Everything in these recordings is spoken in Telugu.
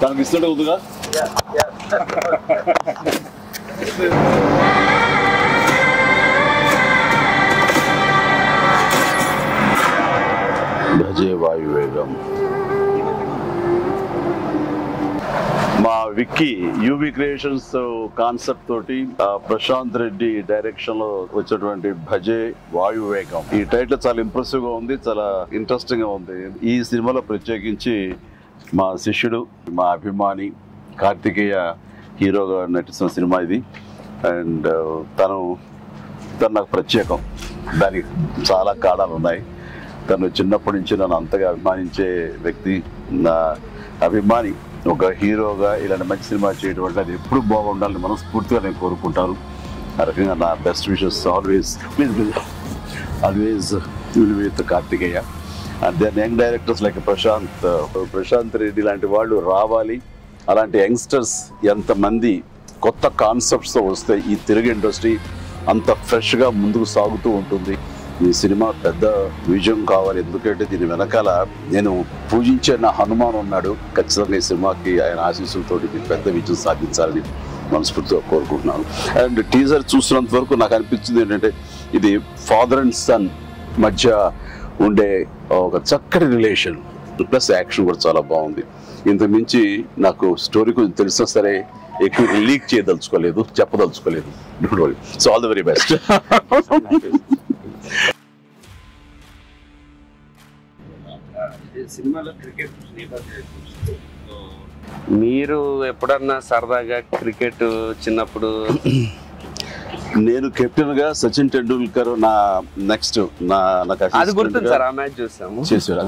తనకి ఇస్తుంటే ఉందిగా. భజే వాయువేగం. మా విక్కీ యూవి క్రియేషన్స్ కాన్సెప్ట్ తోటి ప్రశాంత్ రెడ్డి డైరెక్షన్ లో వచ్చినటువంటి భజే వాయువేగం. ఈ టైటిల్ చాలా ఇంప్రెసివ్ గా ఉంది, చాలా ఇంట్రెస్టింగ్ గా ఉంది. ఈ సినిమాలో ప్రత్యేకించి మా శిష్యుడు, మా అభిమాని కార్తికేయ హీరోగా నటిస్తున్న సినిమా ఇది. అండ్ తను నాకు ప్రత్యేకం. దానికి చాలా కారణాలు ఉన్నాయి. తను చిన్నప్పటి నుంచి నన్ను అంతగా అభిమానించే వ్యక్తి, నా అభిమాని. ఒక హీరోగా ఇలాంటి మంచి సినిమా చేయడం వల్ల అది ఎప్పుడు బాగుండాలని మనస్ఫూర్తిగా నేను కోరుకుంటాను. ఆ రకంగా నా best wishes always with Karthikeya. And then young directors like Prashanth Reddy లాంటి వాళ్ళు రావాలి. అలాంటి యంగ్స్టర్స్ ఎంతమంది కొత్త కాన్సెప్ట్స్తో వస్తే ఈ తెలుగు ఇండస్ట్రీ అంత ఫ్రెష్గా ముందుకు సాగుతూ ఉంటుంది. ఈ సినిమా పెద్ద విజయం కావాలి. ఎందుకంటే దీని వెనకాల నేను పూజించే నా హనుమాన్ ఉన్నాడు. ఖచ్చితంగా ఈ సినిమాకి ఆయన ఆశీస్సులతో పెద్ద విజయం సాధించాలని మనస్ఫూర్తిగా కోరుకుంటున్నాను. అండ్ టీజర్ చూసినంత వరకు నాకు అనిపించింది ఏంటంటే ఇది ఫాదర్ అండ్ సన్ మధ్య ఉండే ఒక చక్కటి రిలేషన్, ప్లస్ యాక్షన్ కూడా చాలా బాగుంది. ఇంతకు మించి నాకు స్టోరీ కొంచెం తెలిసినా సరే ఎక్కువ లీక్ చేయదలుచుకోలేదు, చెప్పదలుచుకోలేదు. Don't worry. So all the very best. మీరు ఎప్పుడన్నా సరదాగా క్రికెట్ చిన్నప్పుడు? నేను కెప్టెన్ గా సచిన్ టెండూల్కర్ నా నెక్స్ట్ అది గుర్తుంది సార్. ఆ మ్యాచ్ చూసాము, చేశారు.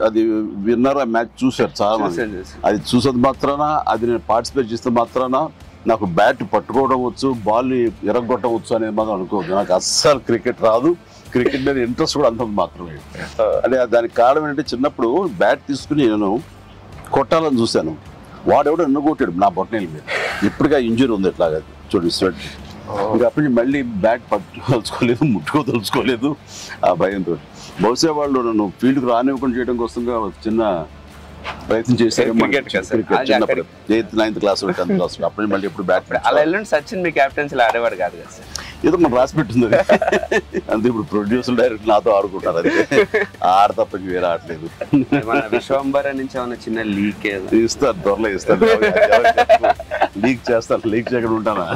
అది విన్నర్. ఆ మ్యాచ్ చూశారు చాలా మంది. అది చూసేది మాత్రాన, అది నేను పార్టిసిపేట్ చేస్తే మాత్రాన నాకు బ్యాట్ పట్టుకోవడం వచ్చు, బాల్ ఎరగొట్టవచ్చు అనేది మాత్రం అనుకోవద్దు. నాకు అస్సలు క్రికెట్ రాదు. క్రికెట్ మీద ఇంట్రెస్ట్ కూడా అంత మాత్రమే. అంటే దానికి కారణం ఏంటంటే చిన్నప్పుడు బ్యాట్ తీసుకుని నేను కొట్టాలని చూశాను. వాడెవడో నన్ను కొట్టాడు నా బొట్టనేల మీద. ఇప్పటికే ఇంజరీ ఉంది ఇట్లాగా చూడు స్వెట్. ఇంకా అప్పటి నుంచి మళ్ళీ బ్యాట్ పట్టుకోదలుచుకోలేదు, ముట్టుకోదలుచుకోలేదు ఆ భయంతో. బహుశా వాళ్ళు నన్ను ఫీల్డ్కి రానివ్వకుండా చేయడం కోసంగా చిన్న ప్రయత్నం చేశారు. చిన్నప్పుడు 8th 9th class 10th class అప్పటి మళ్ళీ ఎప్పుడు బ్యాట్. అలా వెళ్ళండి. సచిన్ మీ క్యాప్టెన్సీలో ఆడేవాడు కాదు కదా సార్? ఏదో మనం రాసి పెట్టింది అంతే. ఇప్పుడు ప్రొడ్యూసర్ డైరెక్ట్ నాతో ఆడుకుంటారు. అది ఆడ తప్ప వేరే ఆడలేదు. విశ్వంబర నుంచి ఏమన్నా చిన్న లీక్ ఇస్తారు, త్వరలో ఇస్తారు. లీక్ చేస్తాను, లీక్ చేయకుండా ఉంటానా?